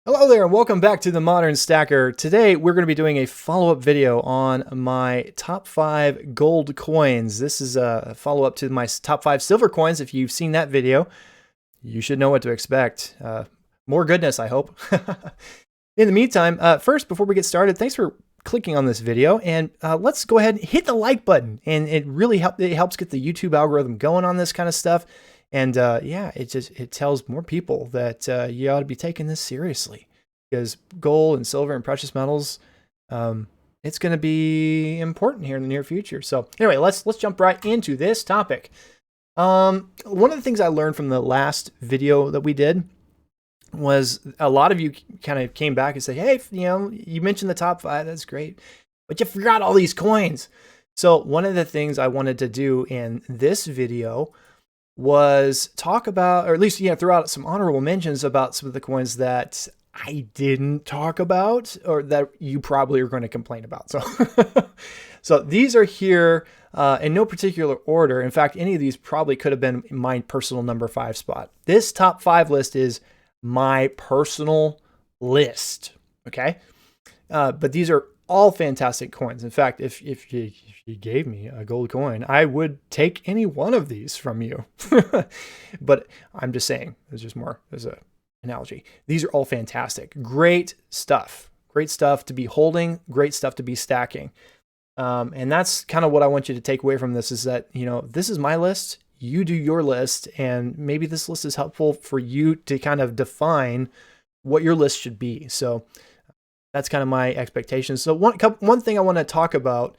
Hello there and welcome back to the Modern Stacker. Today we're going to be doing a follow-up video on my top 5 gold coins. This is a follow-up to my top 5 silver coins. If you've seen that video, you should know what to expect. More goodness, I hope. In the meantime, first, before we get started, thanks for clicking on this video, and let's go ahead and hit the like button. And it really helps get the YouTube algorithm going on this kind of stuff. And yeah, it tells more people that you ought to be taking this seriously, because gold and silver and precious metals, it's going to be important here in the near future. So anyway, let's jump right into this topic. One of the things I learned from the last video that we did was a lot of you kind of came back and said, hey, you mentioned the top 5, that's great, but you forgot all these coins. So one of the things I wanted to do in this video was talk about, or at least, throw out some honorable mentions about some of the coins that I didn't talk about, or that you probably are going to complain about. So, so these are here in no particular order. In fact, any of these probably could have been my personal number 5 spot. This top 5 list is my personal list. Okay. But these are all fantastic coins. In fact, if you gave me a gold coin, I would take any one of these from you. But I'm just saying, it's just more as an analogy. These are all fantastic. Great stuff. Great stuff to be holding. Great stuff to be stacking. And that's kind of what I want you to take away from this, is that, this is my list. You do your list. And maybe this list is helpful for you to kind of define what your list should be. So that's kind of my expectations. So one thing I want to talk about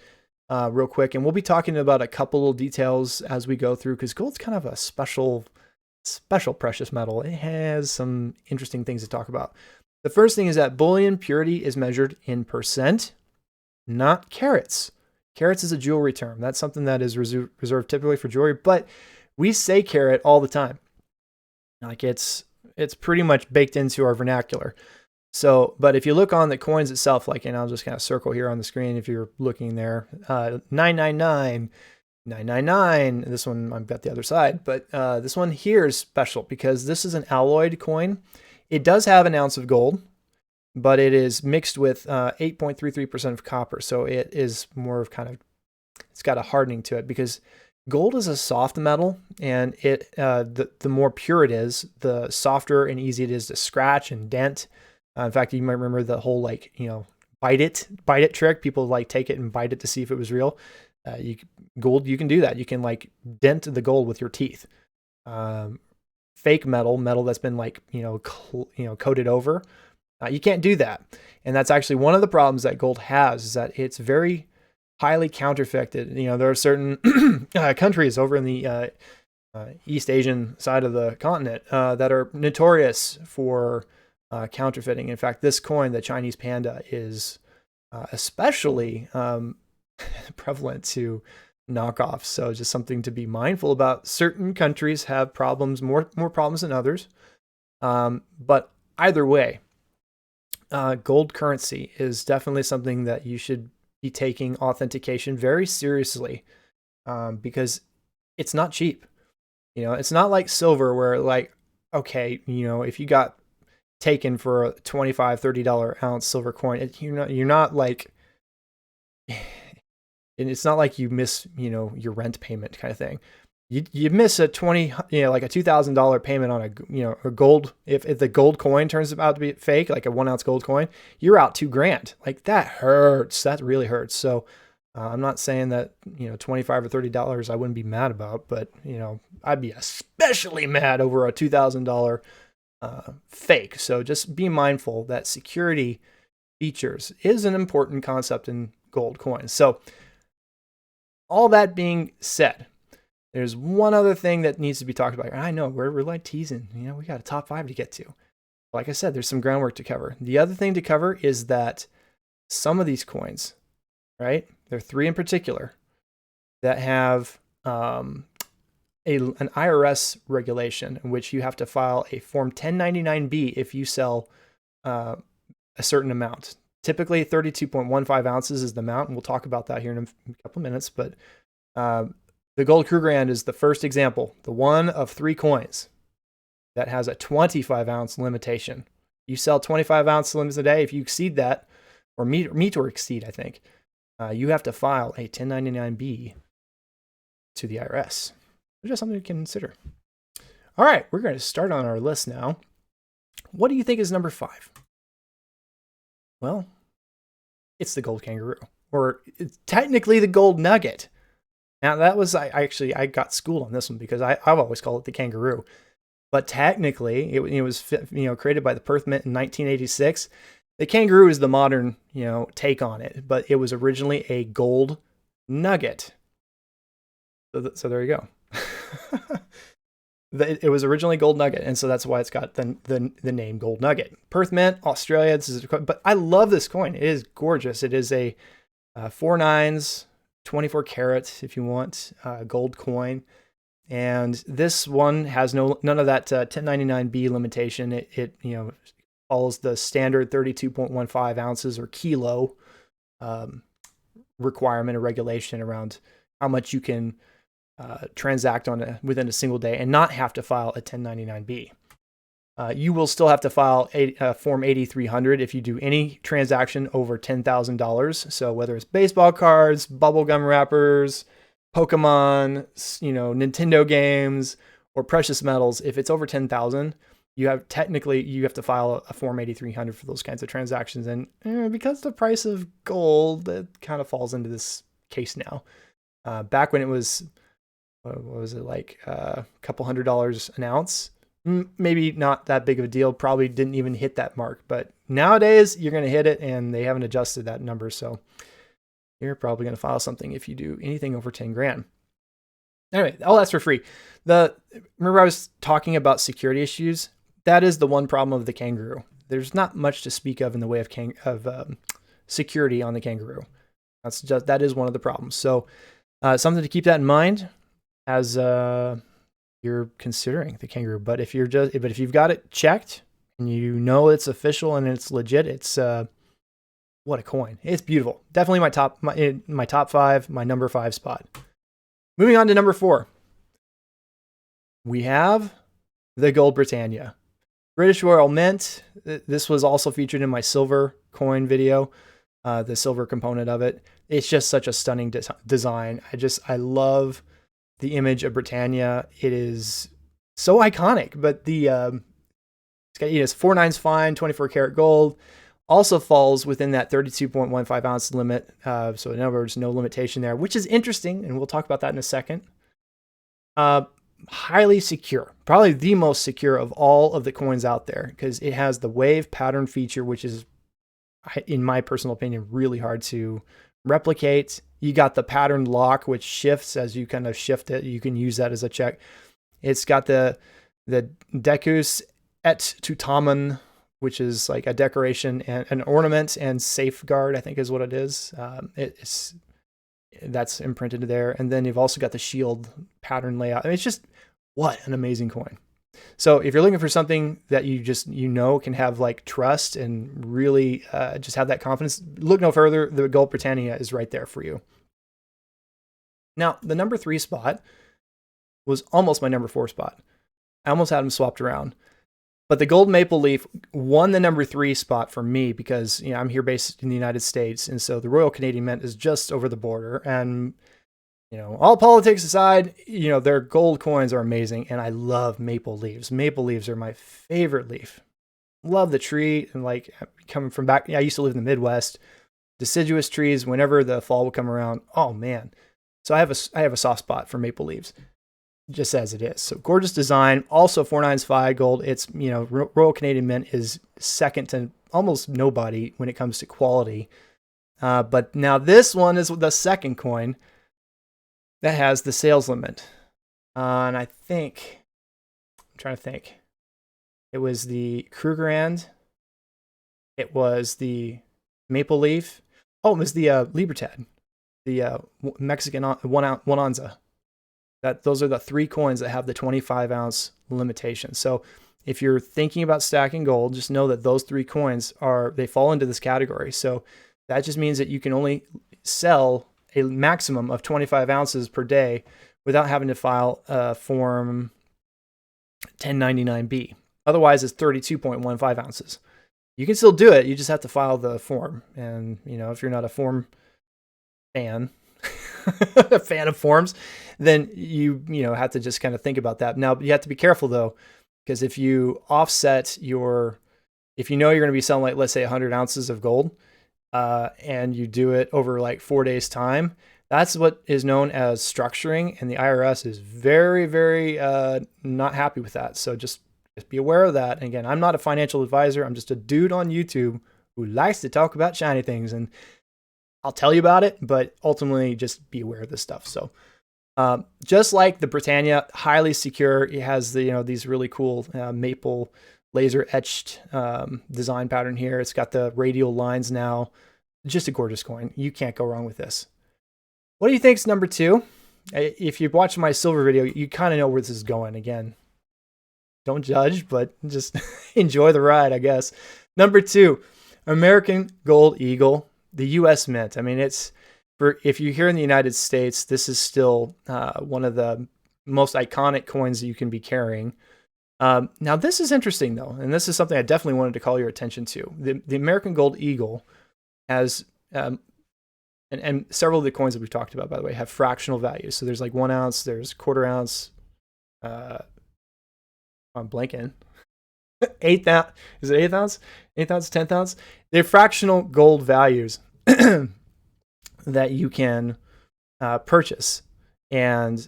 real quick, and we'll be talking about a couple little details as we go through, because gold's kind of a special precious metal. It has some interesting things to talk about. The first thing is that bullion purity is measured in percent, not carats. Carats is a jewelry term. That's something that is reserved typically for jewelry, but we say carat all the time. Like it's pretty much baked into our vernacular. So, but if you look on the coins itself, like, and I'll just kind of circle here on the screen if you're looking there, 999, 999, this one I've got the other side, but this one here is special because this is an alloyed coin. It does have an ounce of gold, but it is mixed with 8.33% of copper. So it is more of kind of, it's got a hardening to it, because gold is a soft metal, and the more pure it is, the softer and easy it is to scratch and dent. In fact, you might remember the whole, bite it trick. People take it and bite it to see if it was real. Gold, you can do that. You can dent the gold with your teeth. Fake metal that's been coated over. You can't do that. And that's actually one of the problems that gold has, is that it's very highly counterfeited. There are certain countries over in the East Asian side of the continent that are notorious for counterfeiting. In fact, this coin, the Chinese panda, is especially prevalent to knockoffs. So just something to be mindful about. Certain countries have problems, more problems than others. But either way, gold currency is definitely something that you should be taking authentication very seriously, because it's not cheap. It's not like silver where okay, if you got taken for a $25, $30 ounce silver coin, you're not like, and it's not like you miss, your rent payment kind of thing. You miss a like a $2,000 payment on a gold. If the gold coin turns out to be fake, like a 1 ounce gold coin, you're out $2,000. Like that hurts. That really hurts. So I'm not saying that, $25 or $30 I wouldn't be mad about, but I'd be especially mad over a $2,000 fake. So just be mindful that security features is an important concept in gold coins. So all that being said, there's one other thing that needs to be talked about. I know we're teasing, we got a top 5 to get to. Like I said, there's some groundwork to cover. The other thing to cover is that some of these coins, right? There are 3 in particular that have an IRS regulation in which you have to file a Form 1099-B if you sell a certain amount. Typically 32.15 ounces is the amount, and we'll talk about that here in a couple of minutes. But the gold Krugerrand is the first example, the one of 3 coins that has a 25 ounce limitation. You sell 25 ounce limits a day. If you exceed that, or meet or exceed, I think, you have to file a 1099-B to the IRS. It's just something to consider. All right, we're going to start on our list now. What do you think is number 5? Well, it's the gold kangaroo, or it's technically the gold nugget. Now that was, I got schooled on this one because I've always called it the kangaroo, but technically it was created by the Perth Mint in 1986. The kangaroo is the modern take on it, but it was originally a gold nugget. So there you go. It was originally gold nugget, and so that's why it's got the name gold nugget. Perth Mint, Australia. But I love this coin. It is gorgeous. It is a 4 9s, 24 karat, if you want, gold coin. And this one has none of that 1099-B limitation. It follows the standard 32.15 ounces or kilo requirement or regulation around how much you can transact on within a single day and not have to file a 1099-B. You will still have to file a Form 8300 if you do any transaction over $10,000. So whether it's baseball cards, bubblegum wrappers, Pokemon, Nintendo games, or precious metals, if it's over 10,000, you have to file a Form 8300 for those kinds of transactions. And because the price of gold, it kind of falls into this case now. Back when it was, what was it, like a couple $100 an ounce? Maybe not that big of a deal. Probably didn't even hit that mark. But nowadays, you're going to hit it, and they haven't adjusted that number. So you're probably going to file something if you do anything over 10 grand. Anyway, all that's for free. Remember I was talking about security issues? That is the one problem of the kangaroo. There's not much to speak of in the way of security on the kangaroo. That is one of the problems. So something to keep that in mind as you're considering the kangaroo. But if you've got it checked and it's official and it's legit, it's what a coin. It's beautiful. Definitely my top 5, my number 5 spot. Moving on to number 4. We have the gold Britannia. British Royal Mint. This was also featured in my silver coin video, the silver component of it. It's just such a stunning design. I love the image of Britannia. It is so iconic, but it's 4 9s fine, 24 karat gold. Also falls within that 32.15 ounce limit. So in other words, no limitation there, which is interesting. And we'll talk about that in a second. Highly secure, probably the most secure of all of the coins out there, because it has the wave pattern feature, which is, in my personal opinion, really hard to replicate. You got the pattern lock, which shifts as you kind of shift it. You can use that as a check. It's got the Decus et Tutamen, which is like a decoration and an ornament and safeguard, I think is what it is. That's imprinted there. And then you've also got the shield pattern layout. I mean, it's just, what an amazing coin. So if you're looking for something that you can have like trust and really just have that confidence, look no further. The gold Britannia is right there for you. Now, the number 3 spot was almost my number 4 spot. I almost had them swapped around. But the gold maple leaf won the number 3 spot for me because I'm here based in the United States, and so the Royal Canadian Mint is just over the border. And all politics aside, their gold coins are amazing, and I love maple leaves. Maple leaves are my favorite leaf. Love the tree, and like coming from back, I used to live in the Midwest. Deciduous trees, whenever the fall would come around, oh man! So I have a soft spot for maple leaves, just as it is. So gorgeous design. Also 4 9s fine gold. It's, Royal Canadian Mint is second to almost nobody when it comes to quality. But now this one is the second coin that has the sales limit. And I'm trying to think. It was the Krugerrand. It was the Maple Leaf. Oh, it was the Libertad, the Mexican one onza. Those are the 3 coins that have the 25 ounce limitation. So if you're thinking about stacking gold, just know that those 3 coins they fall into this category. So that just means that you can only sell a maximum of 25 ounces per day without having to file a Form 1099-B. Otherwise, it's 32.15 ounces. You can still do it. You just have to file the form. And, you know, if you're not a form fan, a fan of forms, then you know, have to just kind of think about that. Now, you have to be careful though, because if you offset your, if you know you're going to be selling like, let's say 100 ounces of gold, and you do it over like 4 days time, that's what is known as structuring. And the IRS is very, very not happy with that. So just be aware of that. And again, I'm not a financial advisor. I'm just a dude on YouTube who likes to talk about shiny things, and I'll tell you about it, but ultimately just be aware of this stuff. So just like the Britannia, highly secure. It has the, you know, these really cool maple laser etched design pattern here. It's got the radial lines now. Just a gorgeous coin. You can't go wrong with this. What do you think's number 2? If you've watched my silver video, you kind of know where this is going. Again, don't judge, but just enjoy the ride, I guess. Number 2, American Gold Eagle, the U.S. Mint. I mean, it's for, if you're here in the United States, this is still one of the most iconic coins that you can be carrying. Now, this is interesting though, and this is something I definitely wanted to call your attention to. The American Gold Eagle has, and several of the coins that we've talked about, by the way, have fractional values. So there's like 1 ounce, there's quarter ounce. I'm blanking. Eighth ounce, is it 1/8 ounce? 1/8 ounce, 10th ounce. They're fractional gold values that you can purchase, and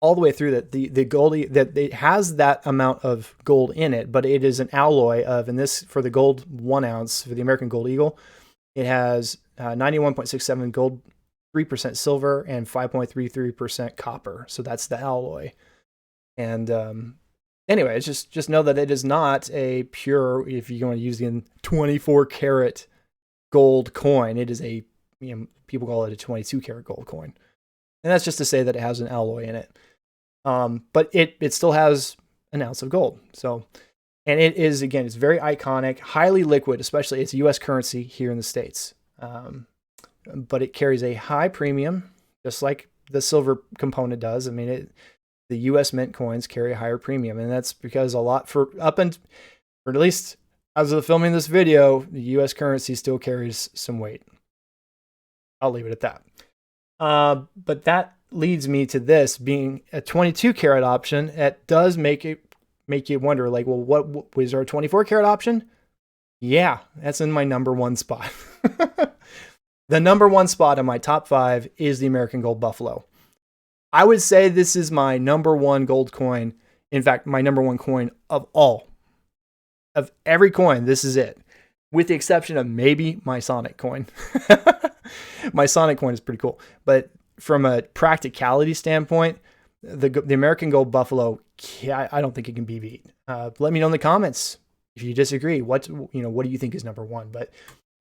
all the way through that, the gold that it has that amount of gold in it, but it is an alloy of, and this for the gold 1 ounce for the American Gold Eagle, it has 91.67 gold, 3% silver, and 5.33% copper. So that's the alloy. And anyway, it's just know that it is not a pure, if you're going to use the 24 karat gold coin, it is a, you know, people call it a 22 karat gold coin. And that's just to say that it has an alloy in it. But it still has an ounce of gold. So, and it is, again, it's very iconic, highly liquid, especially it's US currency here in the States. But it carries a high premium, just like the silver component does. I mean, the US mint coins carry a higher premium, and that's because a lot for at least as of filming this video, the US currency still carries some weight. I'll leave it at that. But that leads me to this being a 22 karat option. It does make you wonder, like, well, what was there a 24 karat option? Yeah, that's in my number 1 spot. The number 1 spot in my top 5 is the American Gold Buffalo. I would say this is my number 1 gold coin. In fact, my number 1 coin of all. Of every coin, this is it. With the exception of maybe my Sonic coin. My Sonic coin is pretty cool. But from a practicality standpoint, the American Gold Buffalo, I don't think it can be beat. Let me know in the comments if you disagree. What do you think is number 1? But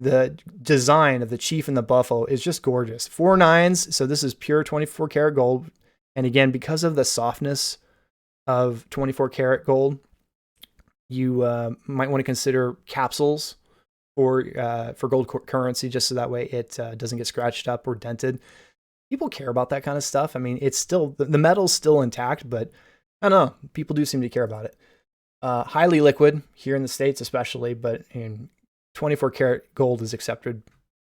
the design of the Chief and the Buffalo is just gorgeous. 4 nines, so this is pure 24 karat gold. And again, because of the softness of 24 karat gold, you might want to consider capsules for gold currency, just so that way it doesn't get scratched up or dented. People care about that kind of stuff. I mean, it's still, the metal's still intact, but I don't know, people do seem to care about it. Highly liquid here in the States, especially, but in 24 karat gold is accepted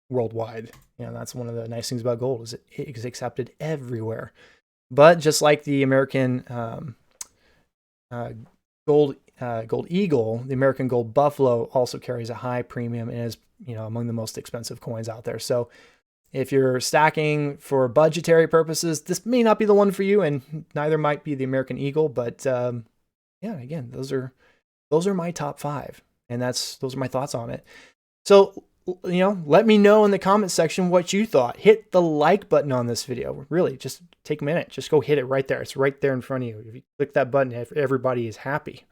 worldwide. You know, that's one of the nice things about gold, is it is accepted everywhere. But just like the American Gold Eagle, the American Gold Buffalo also carries a high premium and is, you know, among the most expensive coins out there. So if you're stacking for budgetary purposes, this may not be the one for you, and neither might be the American Eagle. But yeah, again, those are my top 5, and those are my thoughts on it. So, you know, let me know in the comment section what you thought. Hit the like button on this video. Really, just take a minute. Just go hit it right there. It's right there in front of you. If you click that button, everybody is happy.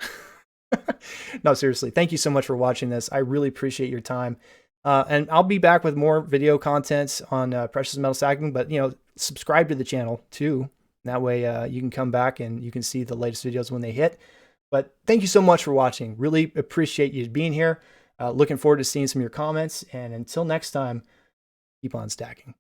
No, seriously, thank you so much for watching this. I really appreciate your time. And I'll be back with more video content on precious metal stacking, but, you know, subscribe to the channel too. That way you can come back and you can see the latest videos when they hit. But thank you so much for watching. Really appreciate you being here. Looking forward to seeing some of your comments. And until next time, keep on stacking.